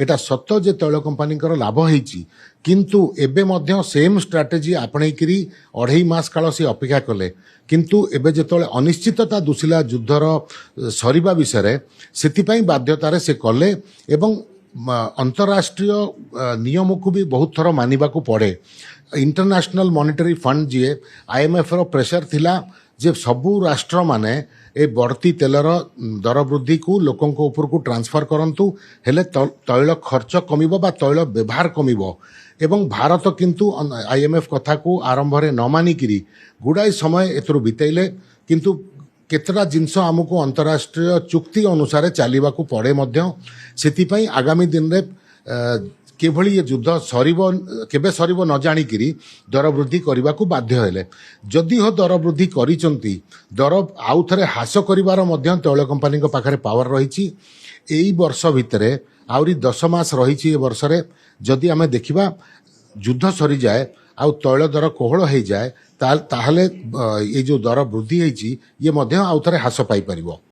এটা সତ ଯେ ତୈଳ କମ୍ପାନୀଙ୍କର ଲାଭ ହେଇଛି କିନ୍ତୁ ଏବେ ମଧ୍ୟ ସେମ୍ ଷ୍ଟ୍ରାଟେଜି ଆପଣେଇକିରି 2.5 ମାସ କାଳ ସେ ଅପେକ୍ଷା କଲେ କିନ୍ତୁ ଏବେ ଯେତେବେଳେ ଅନିଶ୍ଚିତତା ଦୁସିଲା ଯୁଦ୍ଧର ସରିବା ବିଷୟରେ ସେଥିପାଇଁ ବାଧ୍ୟତାରେ ସେ କଲେ ଏବଂ अंतरराष्ट्रीय नियम को भी बहुत थर मानिबाकू पड़े इंटरनेशनल मॉनेटरी फंड जी IMF रो प्रेशर थिला जे सबू राष्ट्र माने ए बढ़ती तेलर दर वृद्धि को लोकों को ऊपर को ट्रांसफर करंतु हेले तैल खर्च कमिबो बा तैल व्यवहार कमिबो एवं भारत किंतु IMF कथा को आरंभ रे न मानिकिरी गुड़ाई समय एतरो बितेइले किंतु केतरा जिनस आमको अंतरराष्ट्रीय चुक्ति अनुसार चलवाकू पड़े से आगामी दिन में केभली ये युद्ध केबे सरिबो न जानिकिरी दर वृद्धि करने को बाध्य हेले जदि हो दर वृद्धि करिसंती दर आउ थरे हास करिवार मध्य तैल कंपनी पाखरे पावर रही एई वर्ष भितरे आउरी 10 मास रही वर्ष रे जदि आमे देखिबा युद्ध सरी जाए आउ तैल दर कोहल हो जाए ताहले ये जो दर वृद्धि होती ये आउ थरे हास पाई परिबो।